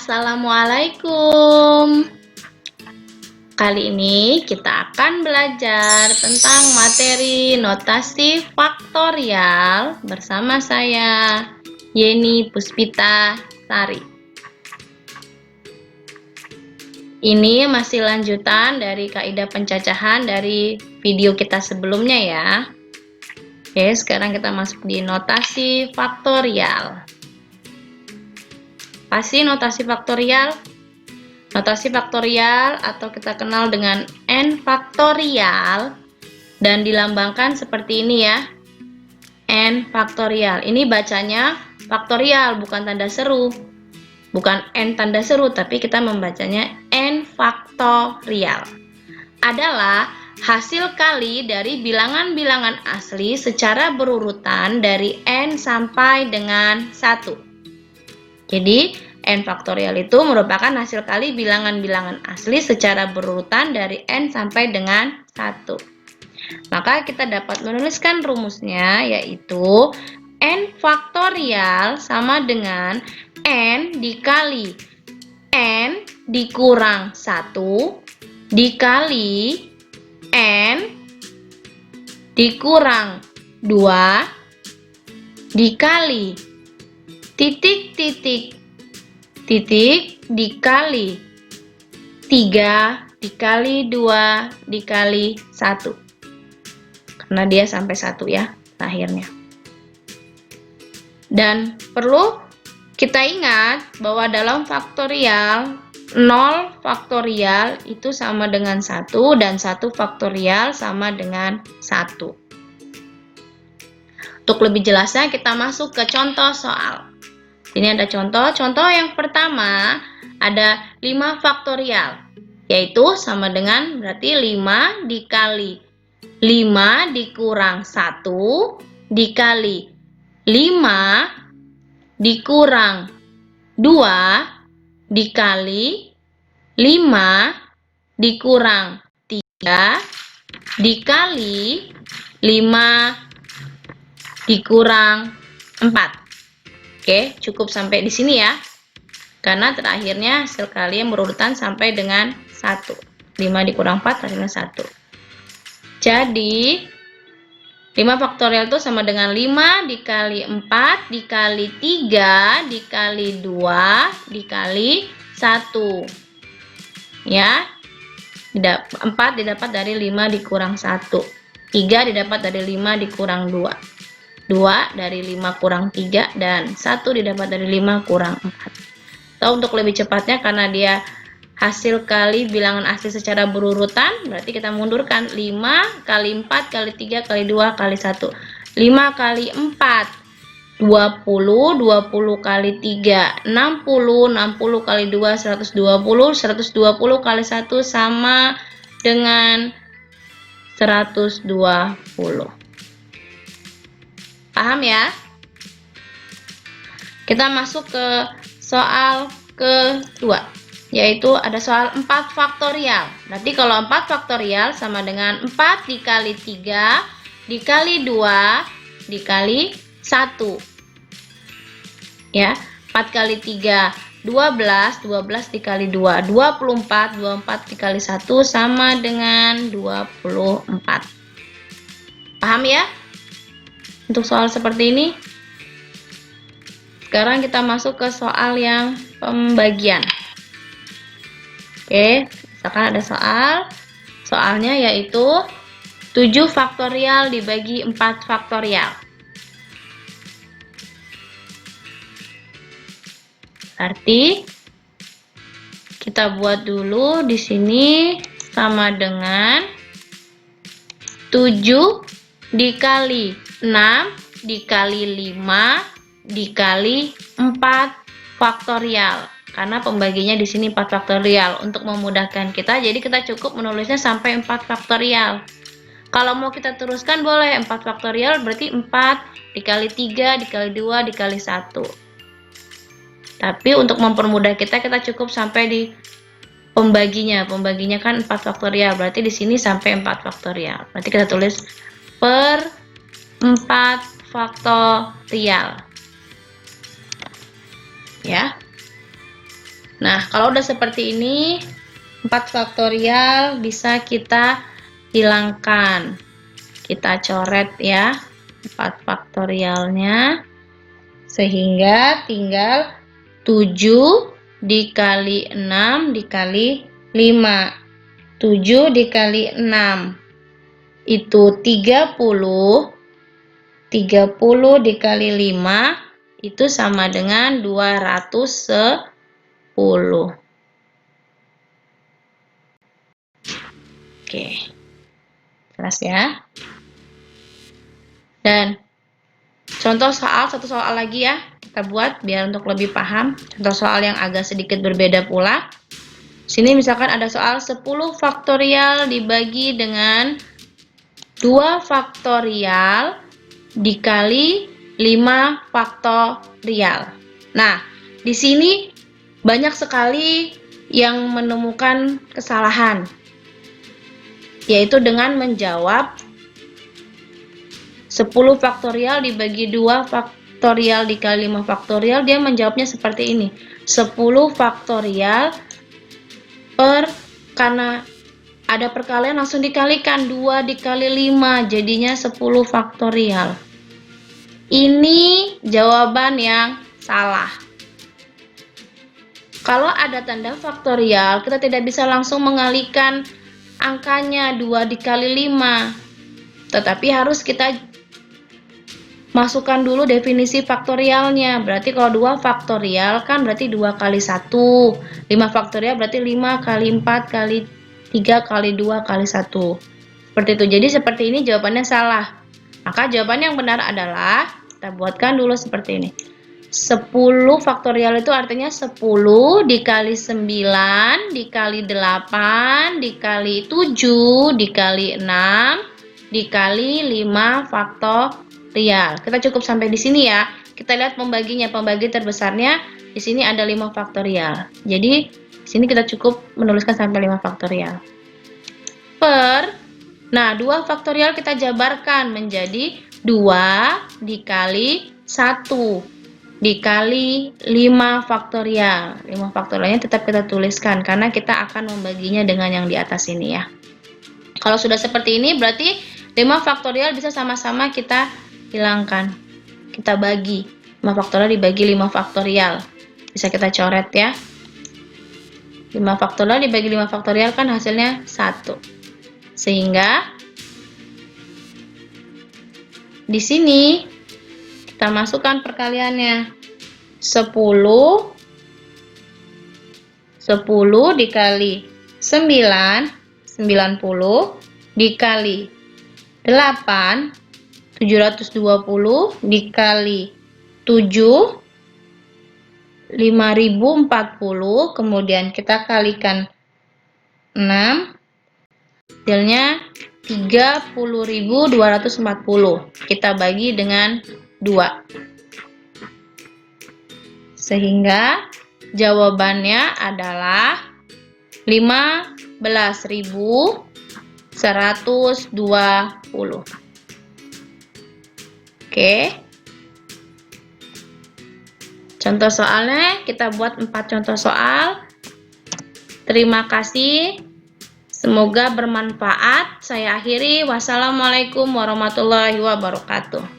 Assalamualaikum. Kali ini kita akan belajar tentang materi notasi faktorial bersama saya, Yeni Puspita Sari. Ini masih lanjutan dari kaidah pencacahan dari video kita sebelumnya ya. Oke, sekarang kita masuk di notasi faktorial. Apa sih notasi faktorial? Notasi faktorial atau kita kenal dengan n faktorial dan dilambangkan seperti ini ya. N faktorial. Ini bacanya faktorial, bukan tanda seru. Bukan n tanda seru, tapi kita membacanya n faktorial. Adalah hasil kali dari bilangan-bilangan asli secara berurutan dari n sampai dengan 1. Jadi, n faktorial itu merupakan hasil kali bilangan-bilangan asli secara berurutan dari n sampai dengan 1. Maka kita dapat menuliskan rumusnya, yaitu n faktorial sama dengan n dikali n dikurang 1 dikali n dikurang 2 dikali titik dikali 3 dikali 2 dikali 1. Karena dia sampai 1 ya akhirnya. Dan perlu kita ingat bahwa dalam faktorial 0 faktorial itu sama dengan 1 dan 1 faktorial sama dengan 1. Untuk lebih jelasnya kita masuk ke contoh soal. Ini ada contoh yang pertama ada 5 faktorial, yaitu sama dengan berarti 5 dikali 5 dikurang 1 dikali 5 dikurang 2 dikali 5 dikurang 3 dikali 5 dikurang 4. Oke, cukup sampai di sini ya. Karena terakhirnya hasil kali yang berurutan sampai dengan 1. 5 dikurang 4 hasilnya 1. Jadi, 5 faktorial itu sama dengan 5 dikali 4 dikali 3 dikali 2 dikali 1. Ya. 4 didapat dari 5 dikurang 1. 3 didapat dari 5 dikurang 2. 2 dari 5 kurang 3 dan 1 didapat dari 5 kurang 4. Atau untuk lebih cepatnya karena dia hasil kali bilangan asli secara berurutan, berarti kita mundurkan 5 kali 4 kali 3 kali 2 kali 1. 5 kali 4 20, 20 kali 3 60, 60 kali 2 120, 120 kali 1 sama dengan 120. Paham ya? Kita masuk ke soal kedua, yaitu ada soal 4 faktorial. Berarti kalau 4 faktorial sama dengan 4 dikali 3 dikali 2 dikali 1. Ya, 4 kali 3 12, 12 dikali 2 24, 24 dikali 1 sama dengan 24. Paham ya? Untuk soal seperti ini. Sekarang kita masuk ke soal yang pembagian. Oke, misalkan ada soalnya yaitu 7 faktorial dibagi 4 faktorial. Berarti kita buat dulu di sini sama dengan 7 dikali 6 dikali 5 dikali 4 faktorial. Karena pembaginya di sini 4 faktorial. Untuk memudahkan kita, jadi kita cukup menulisnya sampai 4 faktorial. Kalau mau kita teruskan boleh 4 faktorial berarti 4 dikali 3 dikali 2 dikali 1. Tapi untuk mempermudah kita cukup sampai di pembaginya. Pembaginya kan 4 faktorial, berarti di sini sampai 4 faktorial. Berarti kita tulis per 4 faktorial. Ya. Nah, kalau udah seperti ini, 4 faktorial bisa kita hilangkan. Kita coret ya, 4 faktorialnya. Sehingga tinggal 7 dikali 6 dikali 5. 7 dikali 6 itu 30. 30 dikali 5 itu sama dengan 210. Oke. Jelas ya? Dan contoh soal, satu soal lagi ya, kita buat biar untuk lebih paham. Contoh soal yang agak sedikit berbeda pula. Sini misalkan ada soal 10 faktorial dibagi dengan 2 faktorial dikali 5 faktorial. Nah, di sini banyak sekali yang menemukan kesalahan, yaitu dengan menjawab 10 faktorial dibagi 2 faktorial dikali 5 faktorial, dia menjawabnya seperti ini. 10 faktorial karena ada perkalian langsung dikalikan, 2 dikali 5 jadinya 10 faktorial. Ini jawaban yang salah. Kalau ada tanda faktorial, kita tidak bisa langsung mengalihkan angkanya 2 dikali 5. Tetapi harus kita masukkan dulu definisi faktorialnya. Berarti kalau 2 faktorial kan berarti 2 kali 1. 5 faktorial berarti 5 kali 4 kali 3 kali 2 kali 1. Seperti itu. Jadi seperti ini jawabannya salah. Maka jawaban yang benar adalah, kita buatkan dulu seperti ini. 10 faktorial itu artinya 10 dikali 9 dikali 8 dikali 7 dikali 6 dikali 5 faktorial. Kita cukup sampai di sini ya. Kita lihat pembaginya. Pembagi terbesarnya di sini ada 5 faktorial. Jadi di sini kita cukup menuliskan sampai 5 faktorial. Nah, 2 faktorial kita jabarkan menjadi 2 dikali 1 dikali 5 faktorial. 5 faktorialnya tetap kita tuliskan karena kita akan membaginya dengan yang di atas ini ya. Kalau sudah seperti ini berarti 5 faktorial bisa sama-sama kita hilangkan. Kita bagi. 5 faktorial dibagi 5 faktorial. Bisa kita coret ya. 5 faktorial dibagi 5 faktorial kan hasilnya 1. Sehingga di sini kita masukkan perkaliannya. 10 dikali 9 90 dikali 8 720 dikali 7 5040, kemudian kita kalikan 6, hasilnya 30.240. Kita bagi dengan 2. Sehingga jawabannya adalah 15.120. Oke. Contoh soalnya kita buat 4 contoh soal. Terima kasih. Semoga bermanfaat. Saya akhiri. Wassalamualaikum warahmatullahi wabarakatuh.